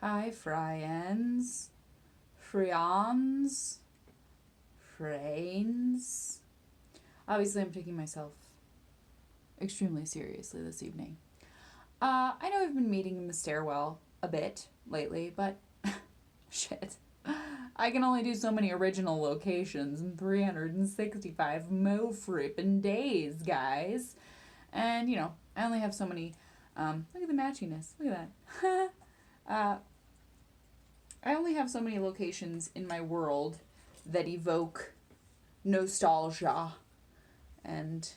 Hi, friends. Friends. Friends. Obviously, I'm taking myself extremely seriously this evening. I know I've been meeting in the stairwell a bit lately, but shit. I can only do so many original locations in 365 mo frippin' days, guys. And, you know, I only have so many. Look at the matchiness. Look at that. I only have so many locations in my world that evoke nostalgia and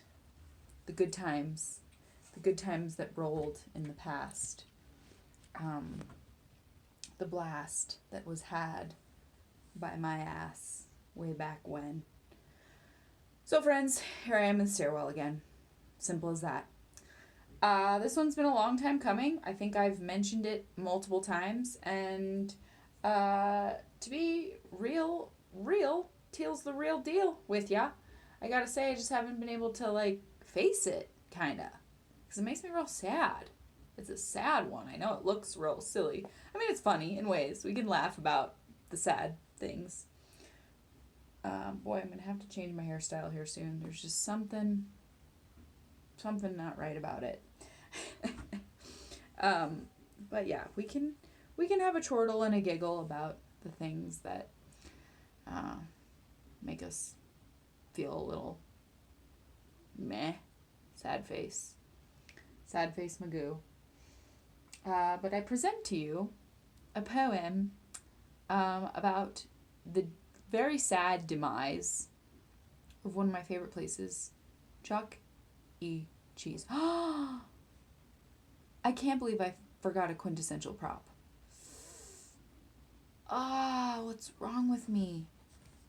the good times that rolled in the past. The blast that was had by my ass way back when. So, friends, here I am in the stairwell again. Simple as that. This one's been a long time coming. I think I've mentioned it multiple times, and to be real, Teal's the real deal with ya. I gotta say, I just haven't been able to, face it, kinda. Because it makes me real sad. It's a sad one. I know it looks real silly. I mean, it's funny in ways. We can laugh about the sad things. Boy, I'm gonna have to change my hairstyle here soon. There's just something not right about it. But yeah, we can have a chortle and a giggle about the things that make us feel a little meh, sad face Magoo. But I present to you a poem about the very sad demise of one of my favorite places, Chuck E. Cheese. I can't believe I forgot a quintessential prop. What's wrong with me?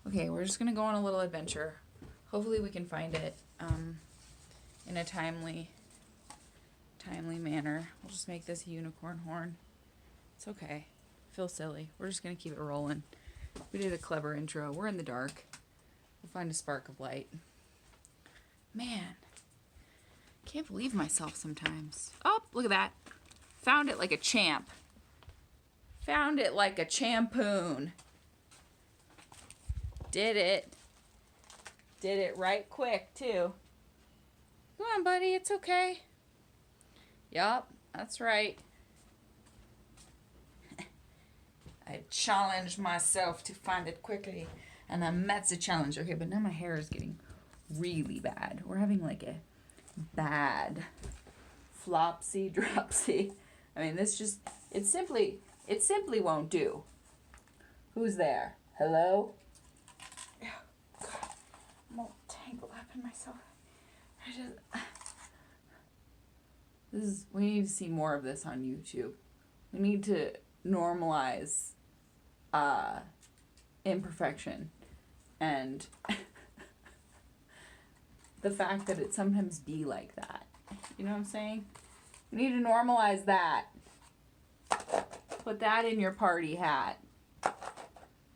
Okay, we're just gonna go on a little adventure. Hopefully we can find it in a timely manner. We'll just make this a unicorn horn. It's okay. I feel silly. We're just gonna keep it rolling. We did a clever intro. We're in the dark. We'll find a spark of light. Man, can't believe myself sometimes. Oh, look at that. Found it like a champ. Found it like a champoon. Did it. Did it right quick, too. Come on, buddy. It's okay. Yup, that's right. I challenged myself to find it quickly, and I met the challenge. Okay, but now my hair is getting really bad. We're having like a bad flopsy dropsy. I mean, it simply won't do. Who's there? Hello? Oh, God. I'm all tangled up in myself. We need to see more of this on YouTube. We need to normalize imperfection and the fact that it sometimes be like that. You know what I'm saying? We need to normalize that. Put that in your party hat.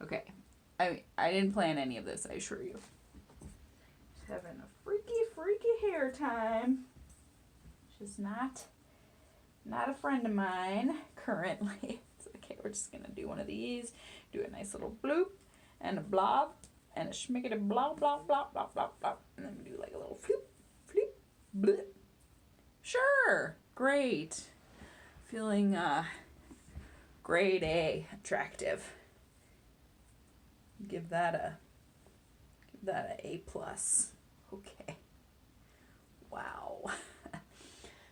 Okay. I didn't plan any of this, I assure you. Just having a freaky hair time. Just not a friend of mine currently. It's okay, we're just gonna do one of these. Do a nice little bloop and a blob and a schmickety blob, blob, blob, blob, blob, blob. And then we do like a little floop, floop, bloop. Sure, great. Feeling grade A attractive. Give that a A plus. Okay. Wow.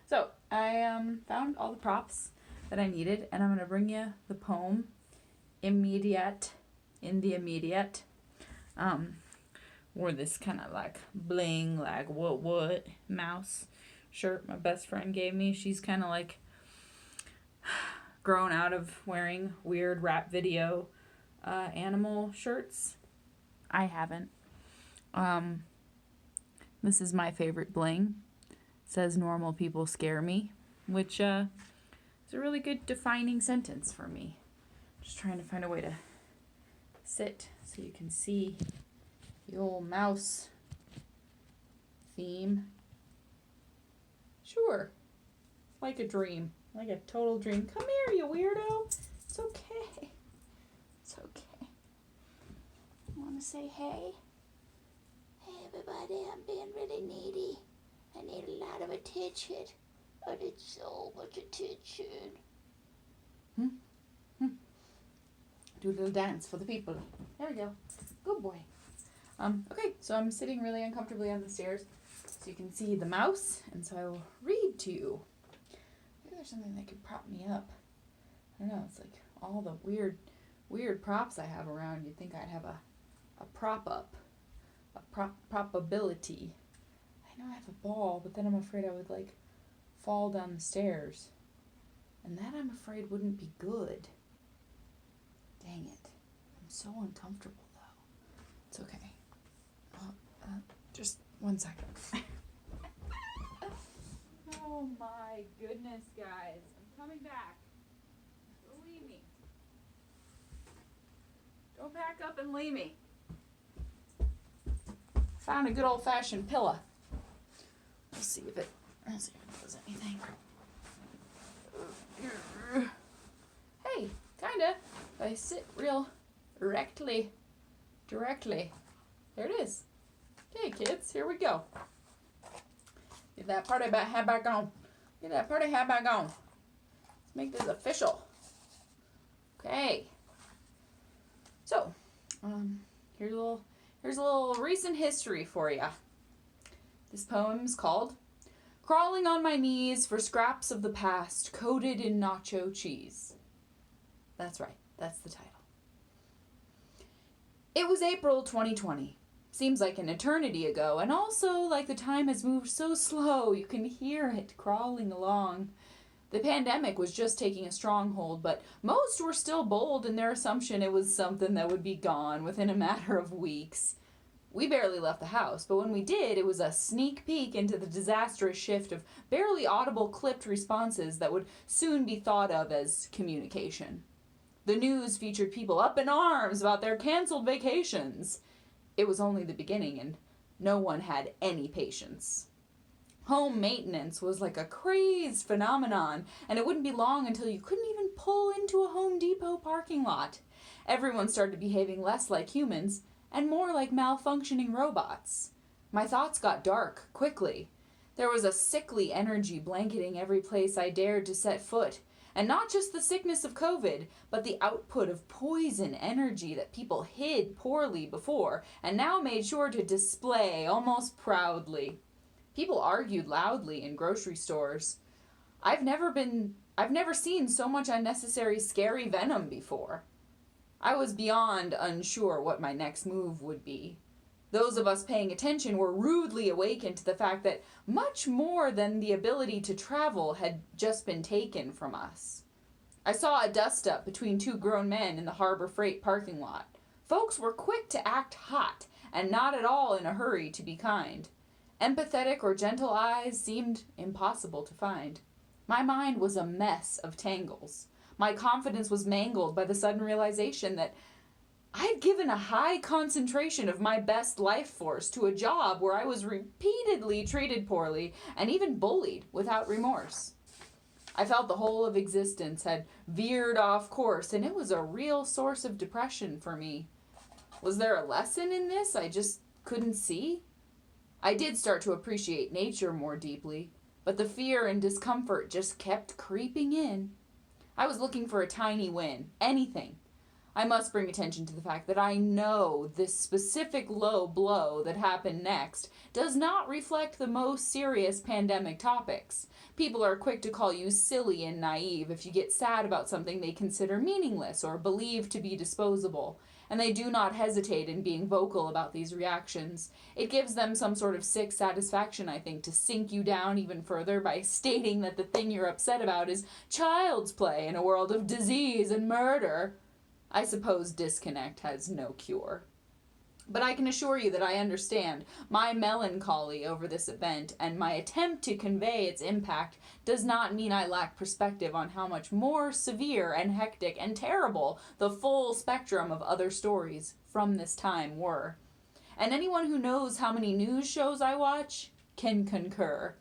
So I found all the props that I needed, and I'm gonna bring you the poem in the immediate. Wore this kind of like bling, like what mouse shirt my best friend gave me. She's kind of like grown out of wearing weird rap video animal shirts. I haven't. This is my favorite bling. It says normal people scare me, which is a really good defining sentence for me. Just trying to find a way to sit so you can see the old mouse theme. Sure. Like a dream. Like a total dream. Come here, you weirdo. It's It's okay. It's okay. You want to say hey? Hey, everybody, I'm being really needy. I need a lot of attention. I need so much attention. Do a little dance for the people. There we go. Good boy. Okay, so I'm sitting really uncomfortably on the stairs so you can see the mouse, and so I will read to you. Maybe there's something that could prop me up. I don't know, it's like all the weird props I have around. You'd think I'd have a prop up, a propability. I know I have a ball, but then I'm afraid I would like fall down the stairs. And that I'm afraid wouldn't be good. Dang it. I'm so uncomfortable though. It's okay. Just 1 second. Oh my goodness, guys. I'm coming back. Don't leave me. Don't back up and leave me. Found a good old-fashioned pillow. Let's see if it does anything. Hey, kinda. If I sit real directly. There it is. Okay, kids, here we go. Get that party hat back on. Let's make this official. Okay. So, here's a little recent history for you. This poem is called Crawling on My Knees for Scraps of the Past Coated in Nacho Cheese. That's right, that's the title. It was April 2020. Seems like an eternity ago, and also like the time has moved so slow you can hear it crawling along. The pandemic was just taking a stronghold, but most were still bold in their assumption it was something that would be gone within a matter of weeks. We barely left the house, but when we did, it was a sneak peek into the disastrous shift of barely audible clipped responses that would soon be thought of as communication. The news featured people up in arms about their canceled vacations. It was only the beginning, and no one had any patience. Home maintenance was like a crazed phenomenon, and it wouldn't be long until you couldn't even pull into a Home Depot parking lot. Everyone started behaving less like humans and more like malfunctioning robots. My thoughts got dark quickly. There was a sickly energy blanketing every place I dared to set foot. And not just the sickness of COVID, but the output of poison energy that people hid poorly before and now made sure to display almost proudly. People argued loudly in grocery stores. I've never seen so much unnecessary scary venom before. I was beyond unsure what my next move would be. Those of us paying attention were rudely awakened to the fact that much more than the ability to travel had just been taken from us. I saw a dust-up between two grown men in the Harbor Freight parking lot. Folks were quick to act hot and not at all in a hurry to be kind. Empathetic or gentle eyes seemed impossible to find. My mind was a mess of tangles. My confidence was mangled by the sudden realization that I'd given a high concentration of my best life force to a job where I was repeatedly treated poorly and even bullied without remorse. I felt the whole of existence had veered off course, and it was a real source of depression for me. Was there a lesson in this I just couldn't see? I did start to appreciate nature more deeply, but the fear and discomfort just kept creeping in. I was looking for a tiny win, anything. I must bring attention to the fact that I know this specific low blow that happened next does not reflect the most serious pandemic topics. People are quick to call you silly and naive if you get sad about something they consider meaningless or believe to be disposable, and they do not hesitate in being vocal about these reactions. It gives them some sort of sick satisfaction, I think, to sink you down even further by stating that the thing you're upset about is child's play in a world of disease and murder. I suppose disconnect has no cure. But I can assure you that I understand my melancholy over this event, and my attempt to convey its impact does not mean I lack perspective on how much more severe and hectic and terrible the full spectrum of other stories from this time were. And anyone who knows how many news shows I watch can concur.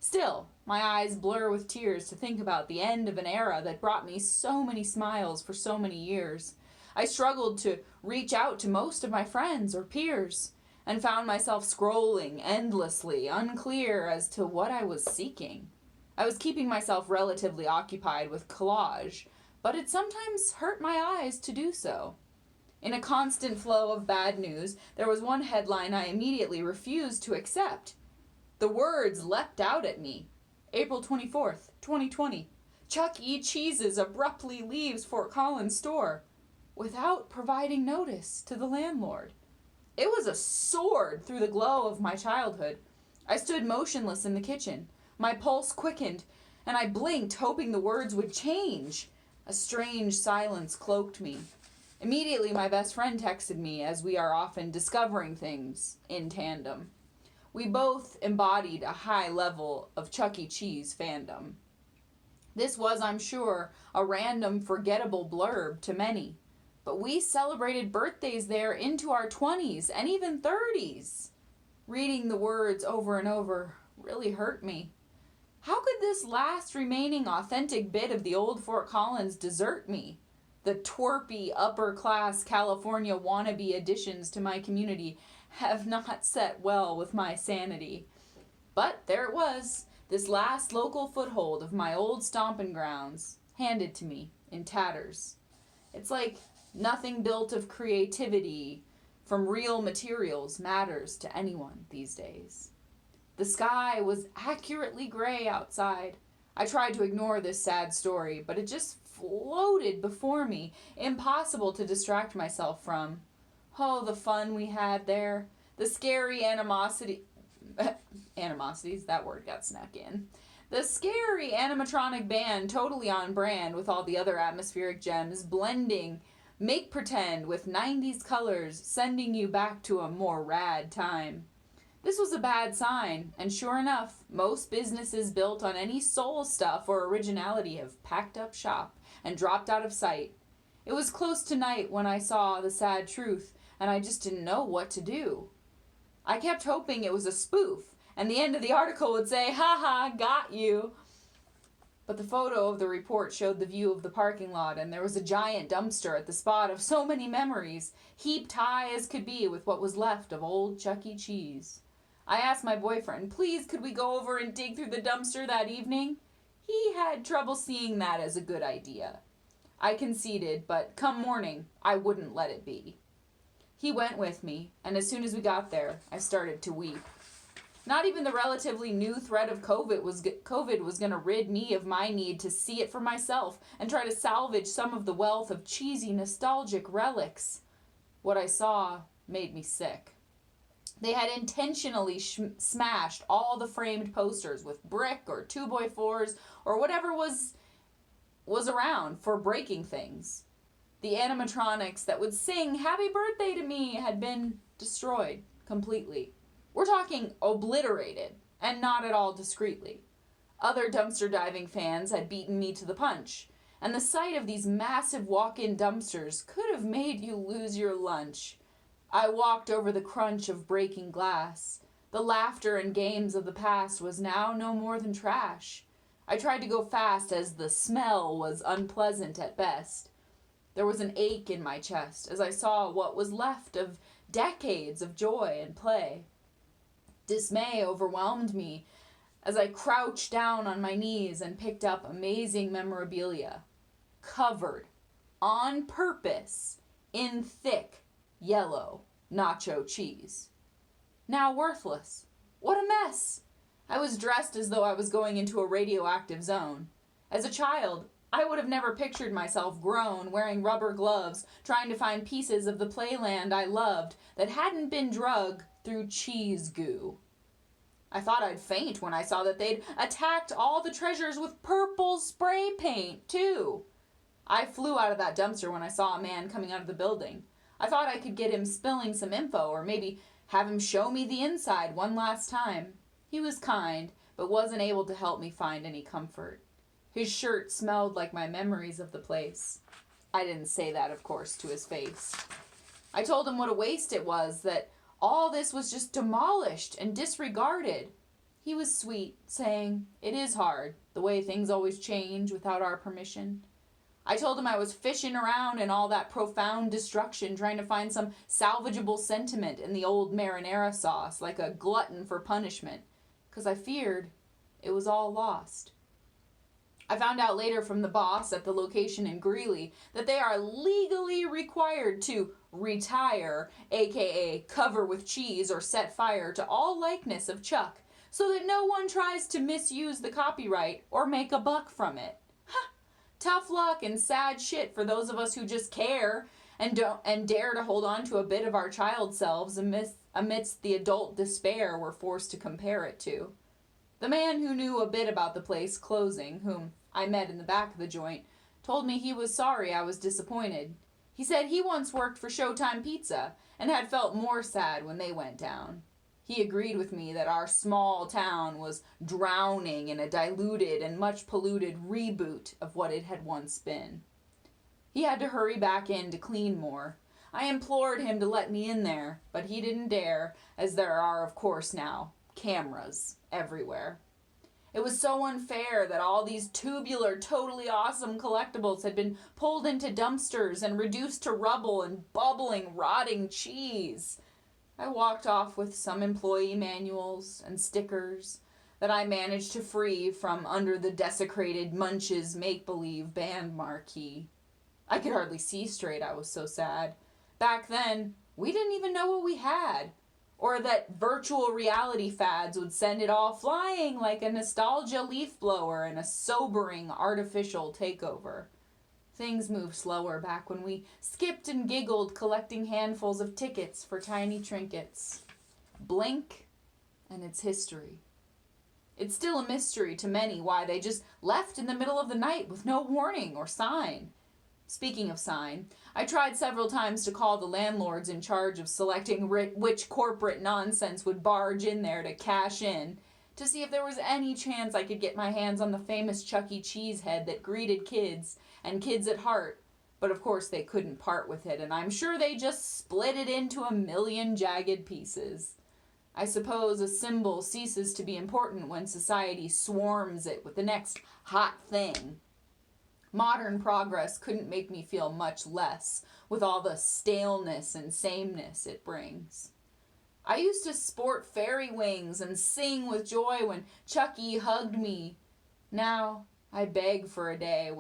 Still, my eyes blur with tears to think about the end of an era that brought me so many smiles for so many years. I struggled to reach out to most of my friends or peers, and found myself scrolling endlessly, unclear as to what I was seeking. I was keeping myself relatively occupied with collage, but it sometimes hurt my eyes to do so. In a constant flow of bad news, there was one headline I immediately refused to accept. The words leapt out at me. April 24th, 2020. Chuck E. Cheese's abruptly leaves Fort Collins store without providing notice to the landlord. It was a sword through the glow of my childhood. I stood motionless in the kitchen. My pulse quickened, and I blinked, hoping the words would change. A strange silence cloaked me. Immediately, my best friend texted me, as we are often discovering things in tandem. We both embodied a high level of Chuck E. Cheese fandom. This was, I'm sure, a random, forgettable blurb to many, but we celebrated birthdays there into our 20s and even 30s. Reading the words over and over really hurt me. How could this last remaining authentic bit of the old Fort Collins desert me? The twerpy, upper-class California wannabe additions to my community have not set well with my sanity. But there it was, this last local foothold of my old stomping grounds, handed to me in tatters. It's like nothing built of creativity from real materials matters to anyone these days. The sky was accurately gray outside. I tried to ignore this sad story, but it just floated before me, impossible to distract myself from. Oh, the fun we had there. The scary animosities, that word got snuck in. The scary animatronic band, totally on brand with all the other atmospheric gems, blending make pretend with 90s colors, sending you back to a more rad time. This was a bad sign, and sure enough, most businesses built on any soul stuff or originality have packed up shop and dropped out of sight. It was close to night when I saw the sad truth, and I just didn't know what to do. I kept hoping it was a spoof, and the end of the article would say, "Haha, got you." But the photo of the report showed the view of the parking lot, and there was a giant dumpster at the spot of so many memories, heaped high as could be with what was left of old Chuck E. Cheese. I asked my boyfriend, please, could we go over and dig through the dumpster that evening? He had trouble seeing that as a good idea. I conceded, but come morning, I wouldn't let it be. He went with me, and as soon as we got there, I started to weep. Not even the relatively new threat of COVID was going to rid me of my need to see it for myself and try to salvage some of the wealth of cheesy, nostalgic relics. What I saw made me sick. They had intentionally smashed all the framed posters with brick or 2x4s or whatever was around for breaking things. The animatronics that would sing "Happy Birthday" to me had been destroyed completely. We're talking obliterated, and not at all discreetly. Other dumpster diving fans had beaten me to the punch, and the sight of these massive walk-in dumpsters could have made you lose your lunch. I walked over the crunch of breaking glass. The laughter and games of the past was now no more than trash. I tried to go fast as the smell was unpleasant at best. There was an ache in my chest as I saw what was left of decades of joy and play. Dismay overwhelmed me as I crouched down on my knees and picked up amazing memorabilia, covered, on purpose, in thick, yellow nacho cheese. Now worthless. What a mess! I was dressed as though I was going into a radioactive zone. As a child, I would have never pictured myself grown, wearing rubber gloves, trying to find pieces of the playland I loved that hadn't been drug through cheese goo. I thought I'd faint when I saw that they'd attacked all the treasures with purple spray paint, too. I flew out of that dumpster when I saw a man coming out of the building. I thought I could get him spilling some info, or maybe have him show me the inside one last time. He was kind, but wasn't able to help me find any comfort. His shirt smelled like my memories of the place. I didn't say that, of course, to his face. I told him what a waste it was, that all this was just demolished and disregarded. He was sweet, saying, "It is hard, the way things always change without our permission." I told him I was fishing around in all that profound destruction, trying to find some salvageable sentiment in the old marinara sauce, like a glutton for punishment, because I feared it was all lost. I found out later from the boss at the location in Greeley that they are legally required to retire, aka cover with cheese or set fire to all likeness of Chuck, so that no one tries to misuse the copyright or make a buck from it. Tough luck and sad shit for those of us who just care and dare to hold on to a bit of our child selves amidst the adult despair we're forced to compare it to. The man who knew a bit about the place closing, whom I met in the back of the joint, told me he was sorry I was disappointed. He said he once worked for Showtime Pizza and had felt more sad when they went down. He agreed with me that our small town was drowning in a diluted and much polluted reboot of what it had once been. He had to hurry back in to clean more. I implored him to let me in there, but he didn't dare, as there are, of course, now cameras everywhere. It was so unfair that all these tubular, totally awesome collectibles had been pulled into dumpsters and reduced to rubble and bubbling, rotting cheese. I walked off with some employee manuals and stickers that I managed to free from under the desecrated Munch's make-believe band marquee. I could hardly see straight, I was so sad. Back then, we didn't even know what we had, or that virtual reality fads would send it all flying like a nostalgia leaf blower in a sobering artificial takeover. Things moved slower back when we skipped and giggled collecting handfuls of tickets for tiny trinkets. Blink, and it's history. It's still a mystery to many why they just left in the middle of the night with no warning or sign. Speaking of sign, I tried several times to call the landlords in charge of selecting which corporate nonsense would barge in there to cash in, to see if there was any chance I could get my hands on the famous Chuck E. Cheese head that greeted kids, and kids at heart, but of course they couldn't part with it, and I'm sure they just split it into a million jagged pieces. I suppose a symbol ceases to be important when society swarms it with the next hot thing. Modern progress couldn't make me feel much less, with all the staleness and sameness it brings. I used to sport fairy wings and sing with joy when Chucky hugged me. Now I beg for a day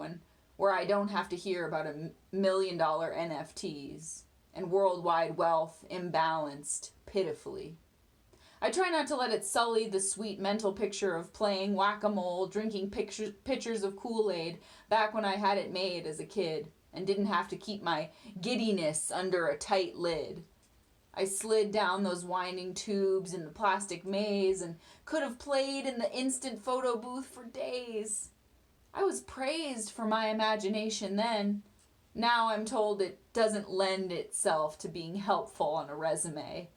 where I don't have to hear about $1 million NFTs and worldwide wealth imbalanced pitifully. I try not to let it sully the sweet mental picture of playing whack-a-mole, drinking pitchers of Kool-Aid back when I had it made as a kid and didn't have to keep my giddiness under a tight lid. I slid down those winding tubes in the plastic maze and could have played in the instant photo booth for days. I was praised for my imagination then. Now I'm told it doesn't lend itself to being helpful on a resume.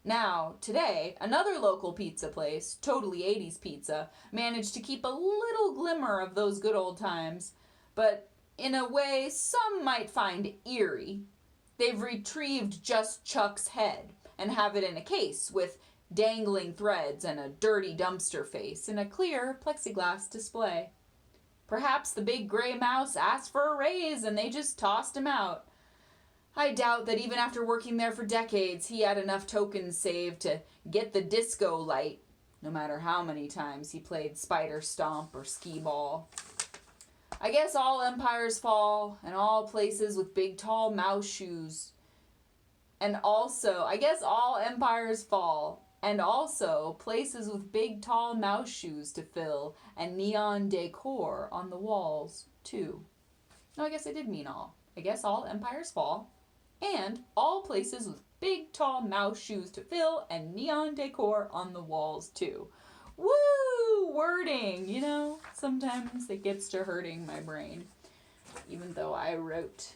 Now, today, another local pizza place, Totally 80s Pizza, managed to keep a little glimmer of those good old times, but in a way some might find eerie. They've retrieved just Chuck's head and have it in a case with dangling threads and a dirty dumpster face in a clear plexiglass display. Perhaps the big gray mouse asked for a raise and they just tossed him out. I doubt that even after working there for decades, he had enough tokens saved to get the disco light, no matter how many times he played Spider Stomp or Skee Ball. I guess all empires fall, and all places with big tall mouse shoes. And also, I guess all empires fall, and also places with big tall mouse shoes to fill, and neon decor on the walls, too. No, I guess I did mean all. I guess all empires fall, and all places with big tall mouse shoes to fill, and neon decor on the walls, too. Woo! Wording, you know? Sometimes it gets to hurting my brain, even though I wrote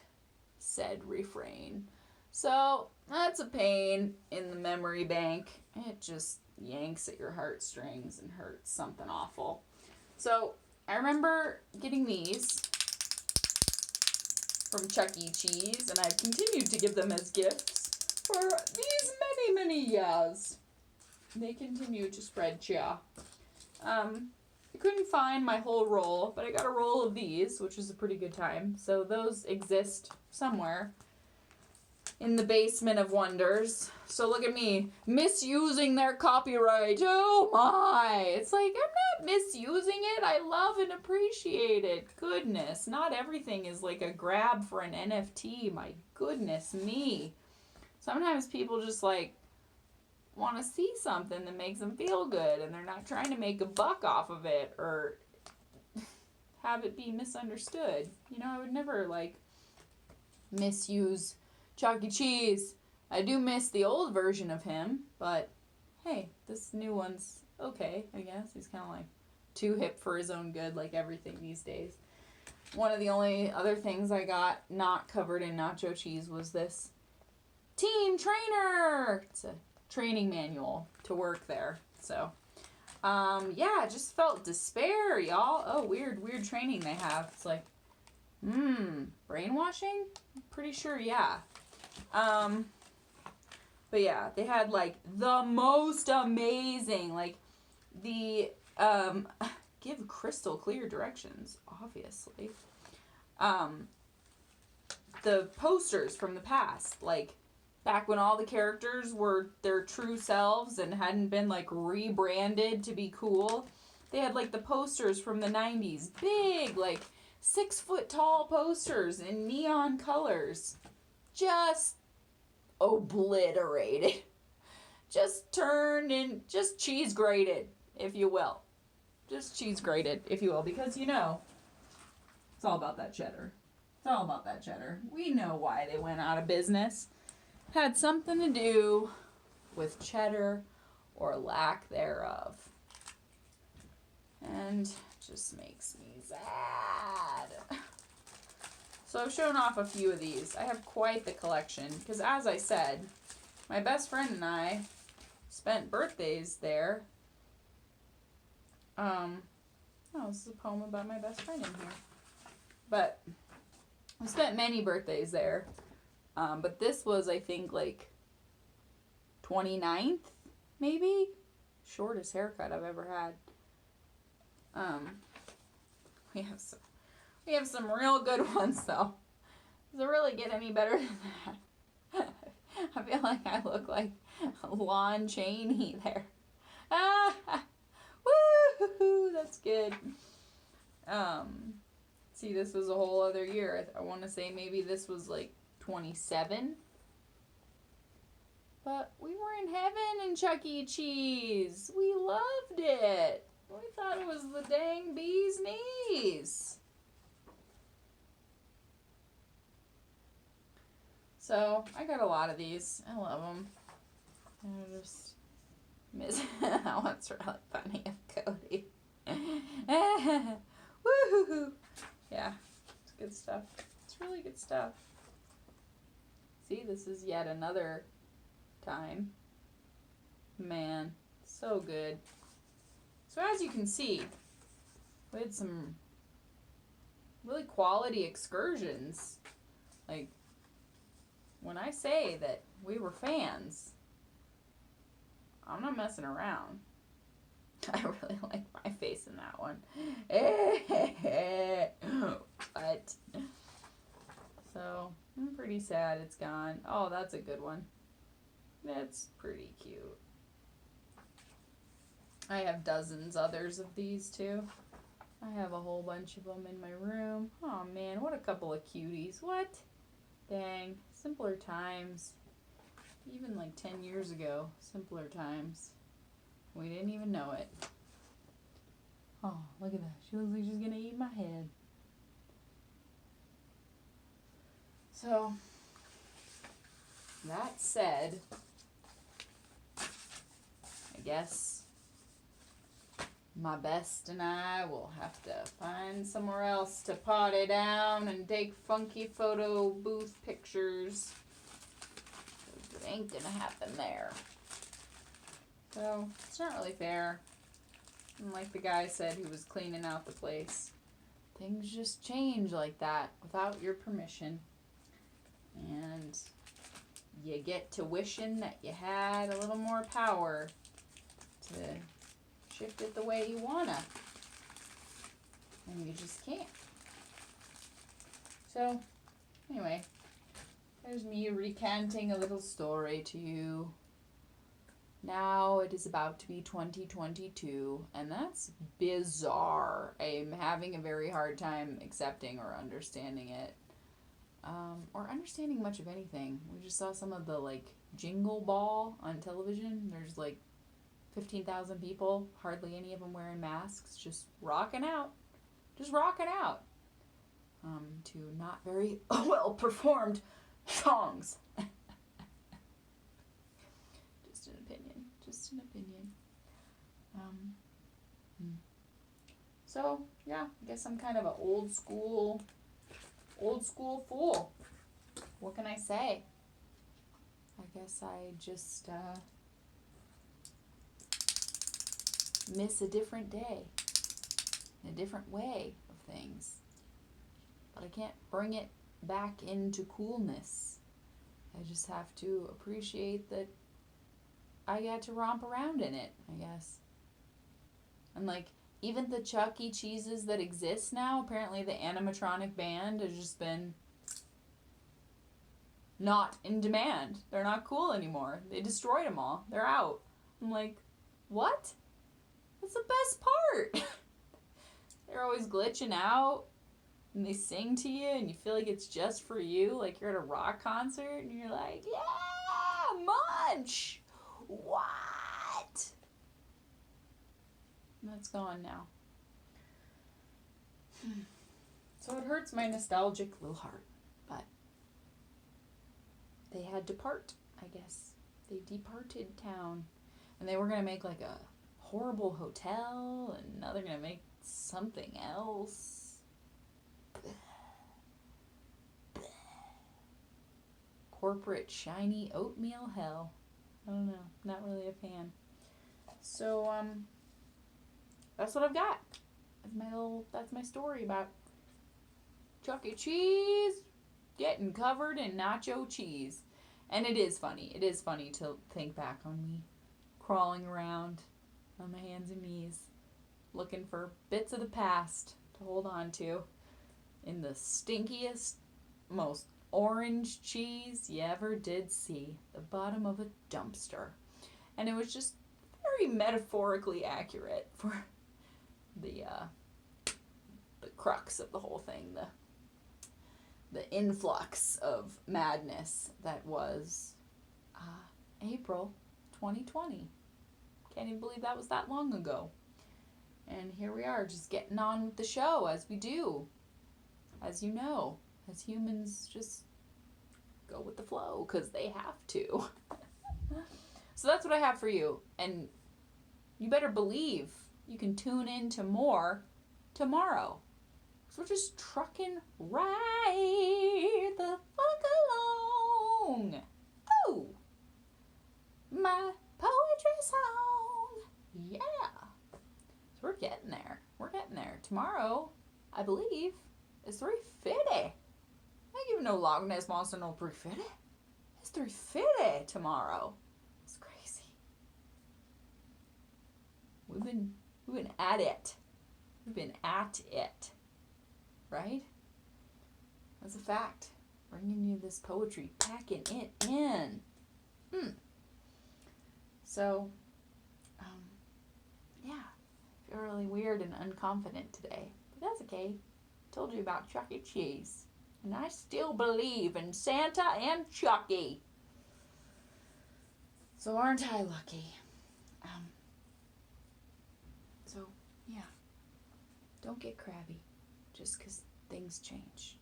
said refrain. So, that's a pain in the memory bank. It just yanks at your heartstrings and hurts something awful. So, I remember getting these from Chuck E. Cheese, and I've continued to give them as gifts for these many, many years. They continue to spread cheer. I couldn't find my whole roll, but I got a roll of these, which is a pretty good time. So those exist somewhere in the basement of wonders. So look at me, misusing their copyright. Oh my! It's like, I'm not misusing it. I love and appreciate it. Goodness, not everything is like a grab for an NFT. My goodness me. Sometimes people just like want to see something that makes them feel good, and they're not trying to make a buck off of it or have it be misunderstood. You know, I would never like misuse Chuck E. Cheese. I do miss the old version of him, but hey, this new one's okay, I guess. He's kind of like too hip for his own good, like everything these days. One of the only other things I got not covered in nacho cheese was this Team Trainer. It's a training manual to work there. So, yeah, I just felt despair, y'all. Oh, weird training they have. It's like, brainwashing? I'm pretty sure, yeah. But yeah, they had like the most amazing, like the, give crystal clear directions, obviously. The posters from the past, like back when all the characters were their true selves and hadn't been like rebranded to be cool. They had like the posters from the 90s, big, like 6 foot tall posters in neon colors. Just obliterated. Just turned in, just cheese grated, if you will. Just cheese grated, if you will, because you know, it's all about that cheddar. It's all about that cheddar. We know why they went out of business. Had something to do with cheddar or lack thereof. And just makes me sad. So I've shown off a few of these. I have quite the collection because, as I said, my best friend and I spent birthdays there. Oh, this is a poem about my best friend in here. But we spent many birthdays there. But this was, I think, like 29th, maybe? Shortest haircut I've ever had. We have some real good ones, though. Does it really get any better than that? I feel like I look like Lon Chaney there. Woo! That's good. See, this was a whole other year. I want to say maybe this was like 27. But we were in heaven in Chuck E. Cheese. We loved it. We thought it was the dang bee's knees. So, I got a lot of these. I love them. I just miss that one's really funny of Cody. Woohoo! Yeah, it's good stuff. It's really good stuff. See, this is yet another time. Man, so good. So as you can see, we had some really quality excursions. Like, when I say that we were fans, I'm not messing around. I really like my face in that one. But, so, I'm pretty sad it's gone. Oh, that's a good one. That's pretty cute. I have dozens others of these too. I have a whole bunch of them in my room. Oh man, what a couple of cuties. What? Dang, simpler times. Even like 10 years ago, simpler times. We didn't even know it. Oh, look at that. She looks like she's gonna eat my head. So, that said, I guess my best and I will have to find somewhere else to potty down and take funky photo booth pictures. It ain't gonna happen there. So, it's not really fair. And like the guy said who was cleaning out the place, things just change like that without your permission. And you get to wishing that you had a little more power to shift it the way you wanna. And you just can't. So, anyway, there's me recanting a little story to you. Now it is about to be 2022, and that's bizarre. I'm having a very hard time accepting or understanding it. Or understanding much of anything. We just saw some of the, like, Jingle Ball on television. There's, like, 15,000 people, hardly any of them wearing masks, just rocking out. Just rocking out. To not very well performed songs. Just an opinion. Just an opinion. So, yeah, I guess I'm kind of an old school fool. What can I say? I guess I just miss a different day, a different way of things. But I can't bring it back into coolness. I just have to appreciate that I get to romp around in it, I guess. And, like, even the Chuck E. Cheeses that exist now, apparently the animatronic band has just been not in demand. They're not cool anymore. They destroyed them all. They're out. I'm like, what? That's the best part. They're always glitching out, and they sing to you, and you feel like it's just for you, like you're at a rock concert, and you're like, yeah, munch! What? And that's gone now. So it hurts my nostalgic little heart, but they had to part, I guess. They departed town, and they were going to make, like, a horrible hotel, and now they're going to make something else. Corporate shiny oatmeal hell. I don't know. Not really a fan. So, that's what I've got. That's my story about Chuck E. Cheese getting covered in nacho cheese. And it is funny. It is funny to think back on me crawling around on my hands and knees, looking for bits of the past to hold on to in the stinkiest, most orange cheese you ever did see, the bottom of a dumpster. And it was just very metaphorically accurate for the crux of the whole thing, the influx of madness that was April 2020. Can't even believe that was that long ago. And here we are, just getting on with the show, as we do. As you know, as humans just go with the flow, because they have to. So that's what I have for you. And you better believe you can tune in to more tomorrow. So we're just trucking right the fuck along. Oh, my poetry song. Yeah. So we're getting there. We're getting there. Tomorrow, I believe, is 350. I ain't giving no Loch Ness Monster no 350. It's 350 tomorrow. It's crazy. We've been at it. We've been at it. Right? That's a fact. Bringing you this poetry, packing it in. So, yeah. I feel really weird and unconfident today. But that's okay. I told you about Chuck E. Cheese. And I still believe in Santa and Chucky. So aren't I lucky? So, yeah. Don't get crabby just because things change.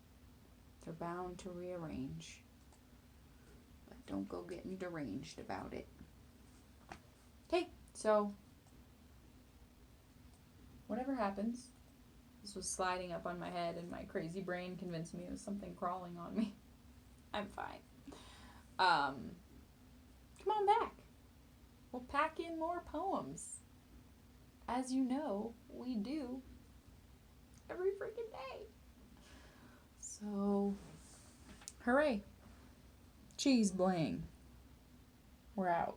They're bound to rearrange. But don't go getting deranged about it. Okay, so whatever happens, this was sliding up on my head and my crazy brain convinced me it was something crawling on me. I'm fine. Come on back. We'll pack in more poems. As you know, we do every freaking day. So, hooray. Cheese bling. We're out.